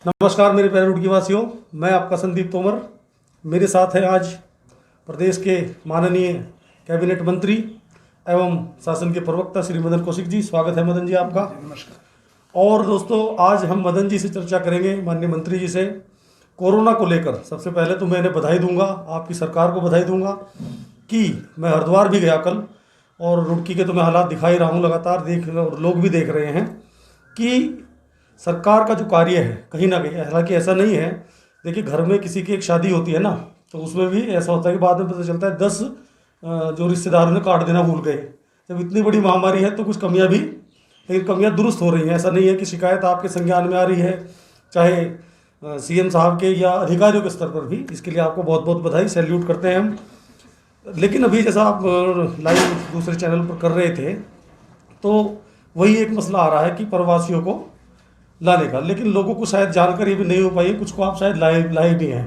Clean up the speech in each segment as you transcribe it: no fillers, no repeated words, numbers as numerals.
नमस्कार मेरे प्यारे रुड़की वासियों, मैं आपका संदीप तोमर। मेरे साथ हैं आज प्रदेश के माननीय कैबिनेट मंत्री एवं शासन के प्रवक्ता श्री मदन कौशिक जी। स्वागत है मदन जी आपका। नमस्कार। और दोस्तों, आज हम मदन जी से चर्चा करेंगे, माननीय मंत्री जी से, कोरोना को लेकर। सबसे पहले तो मैं इन्हें बधाई दूंगा, आपकी सरकार को बधाई दूंगा कि मैं हरिद्वार भी गया कल, और रुड़की के तो मैं हालात दिखा ही रहा हूँ, लगातार देख और लोग भी देख रहे हैं कि सरकार का जो कार्य है कहीं ना कहीं, हालांकि ऐसा नहीं है, देखिए घर में किसी की एक शादी होती है ना, तो उसमें भी ऐसा होता है कि बाद में पता चलता है 10 जो रिश्तेदारों ने काट देना भूल गए। जब इतनी बड़ी महामारी है तो कुछ कमियां भी, लेकिन कमियां दुरुस्त हो रही हैं। ऐसा नहीं है कि शिकायत आपके संज्ञान में आ रही है, चाहे सीएम साहब के या अधिकारियों के स्तर पर भी। इसके लिए आपको बहुत बहुत बधाई, सैल्यूट करते हैं हम। लेकिन अभी जैसा आप लाइव दूसरे चैनल पर कर रहे थे, तो वही एक मसला आ रहा है कि प्रवासियों को लाने का, लेकिन लोगों को शायद जानकारी भी नहीं हो पाई है, कुछ को आप शायद लाए भी हैं,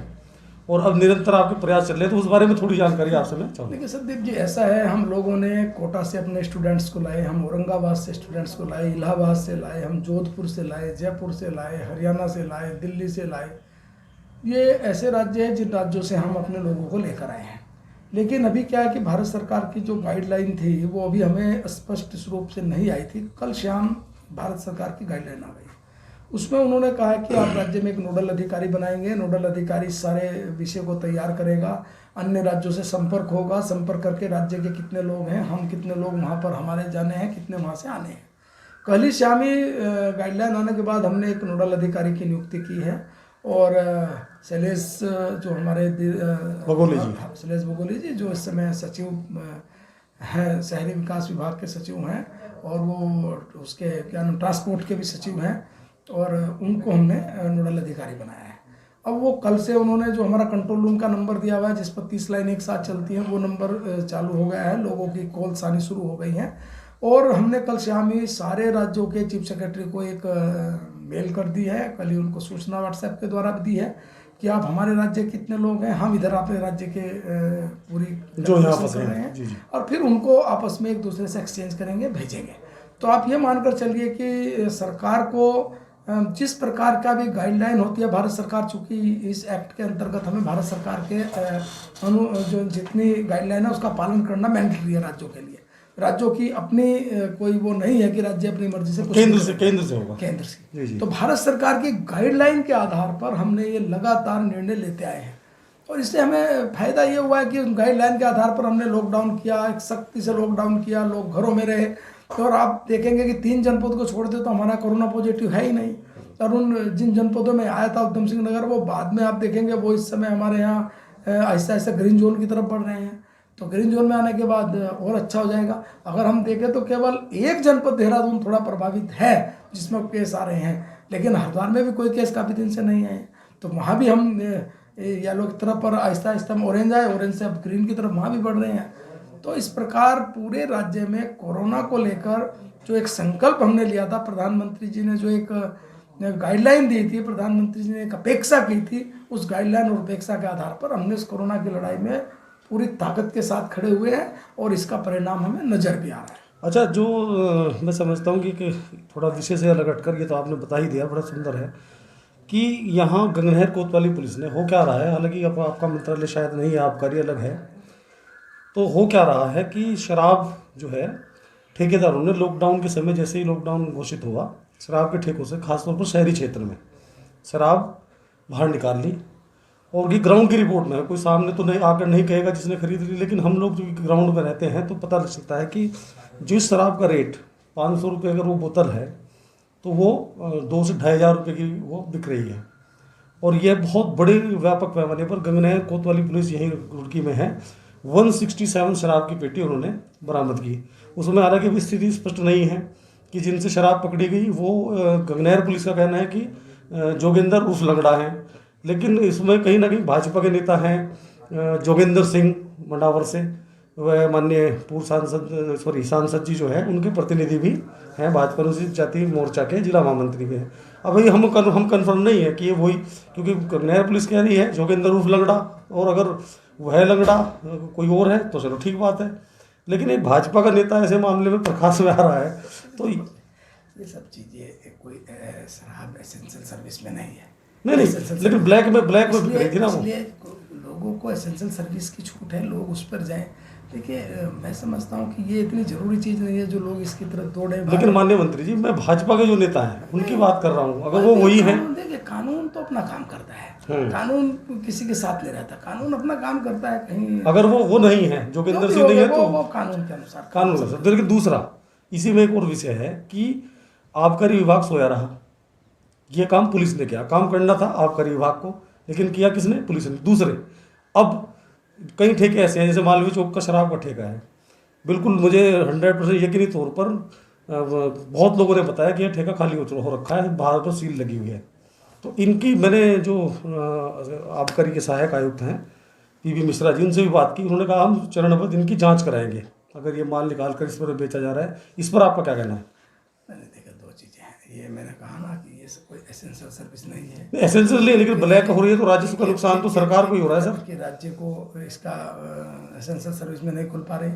और अब निरंतर आपके प्रयास चल रहे हैं, तो उस बारे में थोड़ी जानकारी आपसे मैं चाहूँगा। देखिए संदीप जी, ऐसा है, हम लोगों ने कोटा से अपने स्टूडेंट्स को लाए, हम औरंगाबाद से स्टूडेंट्स को लाए, इलाहाबाद से लाए, हम जोधपुर से लाए, जयपुर से लाए, हरियाणा से लाए, दिल्ली से लाए। ये ऐसे राज्य हैं जिन राज्यों से हम अपने लोगों को लेकर आए हैं। लेकिन अभी क्या है कि भारत सरकार की जो गाइडलाइन थी वो अभी हमें स्पष्ट रूप से नहीं आई थी। कल शाम भारत सरकार की गाइडलाइन आ गई। उसमें उन्होंने कहा है कि आप राज्य में एक नोडल अधिकारी बनाएंगे, नोडल अधिकारी सारे विषय को तैयार करेगा, अन्य राज्यों से संपर्क होगा, संपर्क करके राज्य के कितने लोग हैं, हम कितने लोग वहाँ पर हमारे जाने हैं, कितने वहाँ से आने हैं। कल ही शाम ही गाइडलाइन आने के बाद हमने एक नोडल अधिकारी की नियुक्ति की है, और शैलेश जो हमारे शैलेश बगोली जी, जो इस समय सचिव हैं, शहरी विकास विभाग के सचिव हैं, और वो उसके क्या नाम, ट्रांसपोर्ट के भी सचिव हैं, और उनको हमने नोडल अधिकारी बनाया है। अब वो कल से उन्होंने जो हमारा कंट्रोल रूम का नंबर दिया हुआ है, जिस पर 30 लाइन एक साथ चलती हैं, वो नंबर चालू हो गया है, लोगों की कॉल्स आनी शुरू हो गई हैं। और हमने कल शाम ही सारे राज्यों के चीफ सेक्रेटरी को एक मेल कर दी है, कल ही उनको सूचना व्हाट्सएप के द्वारा दी है कि आप हमारे राज्य के कितने लोग हैं, हम इधर अपने राज्य के पूरी जो यहाँ फंसे कर रहे हैं जी। और फिर उनको आपस में एक दूसरे से एक्सचेंज करेंगे, भेजेंगे। तो आप ये मानकर चलिए कि सरकार को जिस प्रकार का भी गाइडलाइन होती है, भारत सरकार चूंकि इस एक्ट के अंतर्गत हमें भारत सरकार के जो जितनी गाइडलाइन है उसका पालन करना मैंडेटरी है राज्यों के लिए। राज्यों की अपनी कोई वो नहीं है कि राज्य अपनी मर्जी से केंद्र से होगा, केंद्र से जी। तो भारत सरकार की गाइडलाइन के आधार पर हमने ये लगातार निर्णय लेते आए हैं, और इससे हमें फायदा ये हुआ है कि गाइडलाइन के आधार पर हमने लॉकडाउन किया, एक सख्ती से लॉकडाउन किया, लोग घरों में रहे। और आप देखेंगे कि 3 जनपद को छोड़ दे तो हमारा कोरोना पॉजिटिव है ही नहीं, और उन जिन जनपदों में आया था उधम सिंह नगर, वो बाद में आप देखेंगे वो इस समय हमारे यहाँ ऐसा ऐसा ग्रीन जोन की तरफ बढ़ रहे हैं। तो ग्रीन जोन में आने के बाद और अच्छा हो जाएगा। अगर हम देखें तो केवल एक जनपद देहरादून थोड़ा प्रभावित है जिसमें केस आ रहे हैं, लेकिन हरिद्वार में भी कोई केस काफ़ी दिन से नहीं आए। तो वहाँ भी हम येलो की तरफ पर आहिस्ता आहिस्ता हम ऑरेंज आए, ऑरेंज से अब ग्रीन की तरफ वहाँ भी बढ़ रहे हैं। तो इस प्रकार पूरे राज्य में कोरोना को लेकर जो एक संकल्प हमने लिया था, प्रधानमंत्री जी ने जो एक गाइडलाइन दी थी, प्रधानमंत्री जी ने एक अपेक्षा की थी, उस गाइडलाइन और अपेक्षा के आधार पर हमने इस कोरोना की लड़ाई में पूरी ताकत के साथ खड़े हुए हैं, और इसका परिणाम हमें नज़र भी आ रहा है। अच्छा, जो मैं समझता हूँ कि थोड़ा विषय से अलग हटकर, ये तो आपने बता ही दिया, बड़ा सुंदर है कि यहाँ गंगनहर कोतवाली पुलिस ने, हो क्या रहा है, हालांकि आपका मंत्रालय शायद नहीं है, आप कार्य अलग है, तो हो क्या रहा है कि शराब जो है, ठेकेदारों ने लॉकडाउन के समय, जैसे ही लॉकडाउन घोषित हुआ, शराब के ठेकों से, खासतौर पर शहरी क्षेत्र में, शराब बाहर निकाल ली। और ये ग्राउंड की रिपोर्ट में है, कोई सामने तो नहीं आकर नहीं कहेगा जिसने खरीद ली, लेकिन हम लोग जो ग्राउंड में रहते हैं तो पता लग सकता है कि जिस शराब का रेट 500 रुपये अगर वो बोतल है, तो वो 2 से 2,500 रुपये की वो बिक रही है। और यह बहुत बड़े व्यापक पैमाने पर गंगनहर कोतवाली पुलिस यहीं रुड़की में है, 167 शराब की पेटी उन्होंने बरामद की। उसमें हालांकि अभी स्थिति स्पष्ट नहीं है कि जिनसे शराब पकड़ी गई वो गंगनहर पुलिस का कहना है कि जोगिंदर उर्फ लंगड़ा है, लेकिन इसमें कहीं ना कहीं भाजपा के नेता हैं जोगिंदर सिंह मंडावर से, वह माननीय पूर्व सांसद जी जो है उनके प्रतिनिधि भी हैं, भाजपा अनुसूचित जाति मोर्चा के जिला महामंत्री भी हैं। अब भाई हम कंफर्म नहीं है कि ये वही, क्योंकि गंगनहर पुलिस कह रही है जोगिंदर उर्फ लंगड़ा, और अगर वह लंगड़ा कोई और है तो चलो ठीक बात है, लेकिन एक भाजपा का नेता ऐसे मामले में प्रकाश में आ रहा है। तो ये सब चीज़ें कोई शराब एसेंशियल सर्विस में नहीं है, नहीं नहीं, लेकिन ब्लैक में बिक रही थी ना वो। इसलिए लोगों को एसेंशियल सर्विस की छूट है, लोग उस पर जाएं। देखिए मैं समझता हूँ कि ये इतनी जरूरी चीज़ नहीं है जो लोग इसकी तरफ दौड़े। लेकिन माननीय मंत्री जी, मैं भाजपा के जो नेता हैं उनकी बात कर रहा हूँ, अगर वो वही है। देखिए कानून तो अपना काम करता है, कानून किसी के साथ नहीं रहता, कानून अपना काम करता है। कहीं अगर वो नहीं है, जोगिंदर सिंह नहीं है, तो वो कानून के अनुसार कानून। लेकिन दूसरा, इसी में एक और विषय है कि आबकारी विभाग सोया रहा। ये काम पुलिस ने किया, काम करना था आबकारी विभाग को, लेकिन किया किसने? पुलिस ने। दूसरे, अब कई ठेके ऐसे हैं, जैसे मालवीय चौक का शराब का ठेका है, बिल्कुल मुझे 100% यकीनी तौर पर बहुत लोगों ने बताया कि यह ठेका खाली हो रखा है, बाहर पर सील लगी हुई है। तो इनकी मैंने जो आबकारी के सहायक आयुक्त हैं पीबी मिश्रा जी, उनसे भी बात की। उन्होंने कहा हम चरणबद्ध इनकी जांच कराएंगे, अगर ये माल निकाल कर इस पर बेचा जा रहा है। इस पर आपका क्या कहना है? मैंने देखा दो चीज़ें हैं, ये मैंने कहा ना कि ये कोई एसेंशियल सर्विस नहीं है। एसेंशियल नहीं, लेकिन ब्लैक हो रही है तो राजस्व का नुकसान तो सरकार को ही हो रहा है सर। कि राज्य को इसका एसेंशियल सर्विस में नहीं खुल पा रहे।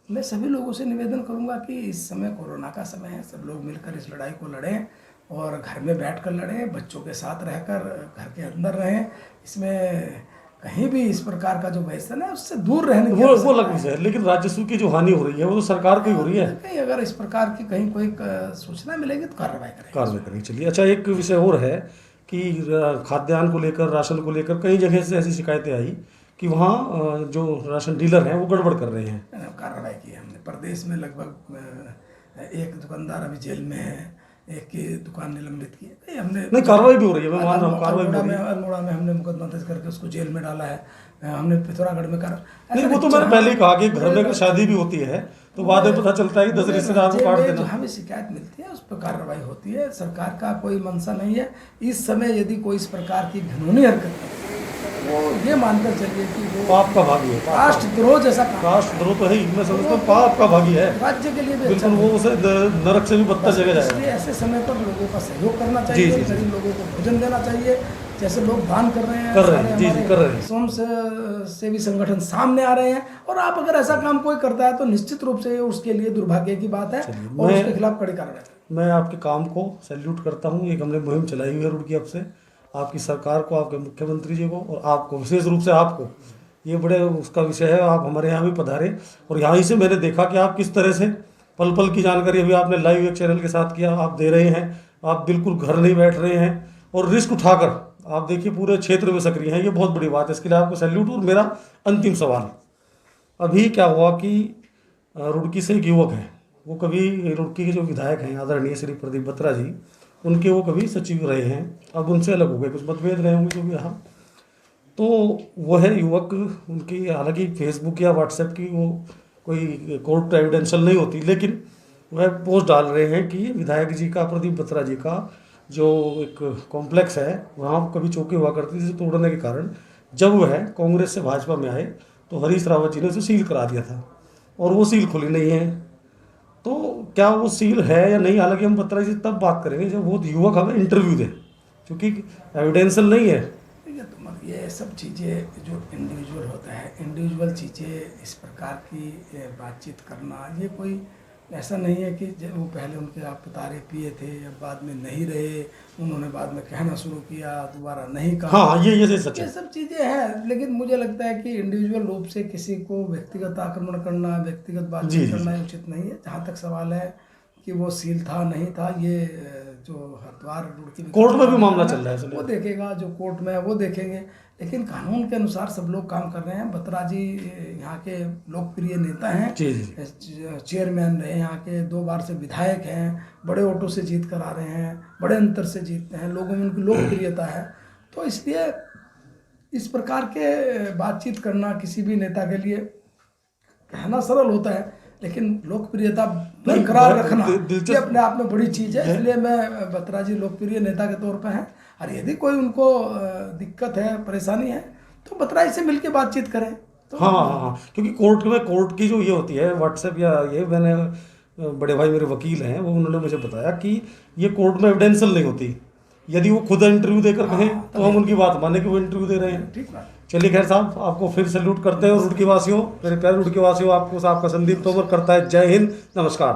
मैं सभी लोगों से निवेदन करूंगा कि इस समय कोरोना का समय है, सब लोग मिलकर इस लड़ाई को लड़ें और घर में बैठकर लड़ें, बच्चों के साथ रहकर घर के अंदर रहें। इसमें कहीं भी इस प्रकार का जो व्यसन है उससे दूर रहने की वो अलग विषय है, लेकिन राजस्व की जो हानि हो रही है वो तो सरकार की हो रही है। कहीं अगर इस प्रकार की कहीं कोई सूचना मिलेगी तो कार्रवाई करेंगे। चलिए, अच्छा, एक विषय और है कि खाद्यान्न को लेकर, राशन को लेकर कई जगह से ऐसी शिकायतें आई कि वहाँ जो राशन डीलर हैं वो गड़बड़ कर रहे हैं। कार्रवाई की हमने। प्रदेश में लगभग एक दुकानदार अभी जेल में है, एक की दुकान निलंबित की है। हमने नहीं, कार्रवाई भी हो रही है, मैं मान रहा हूँ कार्रवाई भी हो रही है। अल्मोड़ा में हमने मुकदमा दर्ज करके उसको जेल में डाला है। हमने पिथौरागढ़ में कर नहीं, वो तो मैंने पहले ही कहा कि घर में अगर शादी भी होती है तो बाद में पता चलता है कि 10 रिश्तेदार को काट देना। हमें शिकायत मिलती है उस पर कार्रवाई होती है। सरकार का कोई मंशा नहीं है इस समय। यदि कोई इस प्रकार की घिनौनी हरकत है वो ये मानकर चलिए कि वो पाप का भागी है। राष्ट्रद्रोह जैसा काम। राष्ट्रद्रोह तो है ही, मैं समझता हूँ पाप का भागी है। राज्य के लिए भी बिल्कुल, वो उसे नरक से भी बदतर जगह जाएगा। इसलिए ऐसे समय पर लोगों का सहयोग करना चाहिए, गरीब लोगों को भोजन देना चाहिए। जैसे लोग दान कर रहे हैं, कर रहे हैं। स्वयं सेवी संगठन सामने आ रहे हैं, और आप अगर ऐसा काम कोई करता है तो निश्चित रूप से उसके लिए दुर्भाग्य की बात है और उसके खिलाफ कड़ी कार्रवाई। मैं आपके काम को सैल्यूट करता हूँ। एक हमने मुहिम चलाई हुई है रुड़की अब से, आपकी सरकार को, आपके मुख्यमंत्री जी को और आपको, विशेष रूप से आपको, ये बड़े उसका विषय है। आप हमारे यहाँ भी पधारे और यहाँ से मैंने देखा कि आप किस तरह से पल पल की जानकारी अभी आपने लाइव एक चैनल के साथ किया, आप दे रहे हैं। आप बिल्कुल घर नहीं बैठ रहे हैं और रिस्क उठाकर आप देखिए पूरे क्षेत्र में सक्रिय हैं, ये बहुत बड़ी बात है। इसके लिए आपको सैल्यूट। और मेरा अंतिम सवाल, अभी क्या हुआ कि रुड़की से एक युवक है, वो कभी रुड़की के जो विधायक हैं आदरणीय श्री प्रदीप बत्रा जी, उनके वो कभी सचिव रहे हैं, अब उनसे अलग हो गए, कुछ मतभेद रहे होंगे जो भी रहा। तो वो है युवक, उनकी हालांकि फेसबुक या व्हाट्सएप की वो कोई कोर्ट एविडेंशियल नहीं होती, लेकिन वह पोस्ट डाल रहे हैं कि विधायक जी का, प्रदीप बत्रा जी का जो एक कॉम्प्लेक्स है वहाँ कभी चौकी हुआ करती थी, तोड़ने के कारण जब वह कांग्रेस से भाजपा में आए तो हरीश रावत जी ने उसे सील करा दिया था और वो सील खुली नहीं है। तो क्या वो सील है या नहीं, हालांकि हम बत्रा जी तब बात करेंगे जब वो युवक हमें इंटरव्यू दे, क्योंकि एविडेंशियल नहीं है। ये सब चीज़ें जो इंडिविजुअल होता है, इंडिविजुअल चीज़ें इस प्रकार की बातचीत करना, ये कोई ऐसा नहीं है कि वो पहले उनके आप तारे पिए थे, अब बाद में नहीं रहे, उन्होंने बाद में कहना शुरू किया, दोबारा नहीं कहा। हाँ, ये सच है। ये सब चीज़ें हैं, लेकिन मुझे लगता है कि इंडिविजुअल रूप से किसी को व्यक्तिगत आक्रमण करना, व्यक्तिगत बातचीत करना उचित नहीं है। जहाँ तक सवाल है कि वो सील था नहीं था, ये जो हरिद्वार रुड़की कोर्ट में भी मामला चल रहा है, वो देखेगा, जो कोर्ट में है वो देखेंगे, लेकिन कानून के अनुसार सब लोग काम कर रहे हैं। बत्रा जी यहाँ के लोकप्रिय नेता हैं, चेयरमैन रहे यहाँ के, 2 बार से विधायक हैं, बड़े वोटों से जीत कर आ रहे हैं, बड़े अंतर से जीतते हैं, लोगों में उनकी लोकप्रियता है। तो इसलिए इस प्रकार के बातचीत करना किसी भी नेता के लिए कहना सरल होता है, लेकिन लोकप्रियता बरकरार रखना ये अपने आप में बड़ी चीज़ है। इसलिए मैं बत्रा जी लोकप्रिय नेता के तौर पर हैं, और यदि कोई उनको दिक्कत है, परेशानी है, तो बत्रा जी से मिलकर बातचीत करें। तो हाँ, क्योंकि कोर्ट की जो ये होती है व्हाट्सएप या ये, मैंने बड़े भाई मेरे वकील हैं, वो उन्होंने मुझे बताया कि ये कोर्ट में एविडेंशियल नहीं होती। यदि वो खुद इंटरव्यू देकर कहें तो हम उनकी बात माने कि वो इंटरव्यू दे रहे हैं। ठीक बात। चलिए, खैर साहब, आपको फिर सैल्यूट करते हैं। और रुड़की वासियों, मेरे प्यारे रुड़की वासियों, आपको आपका संदीप तोमर करता है। जय हिंद, नमस्कार।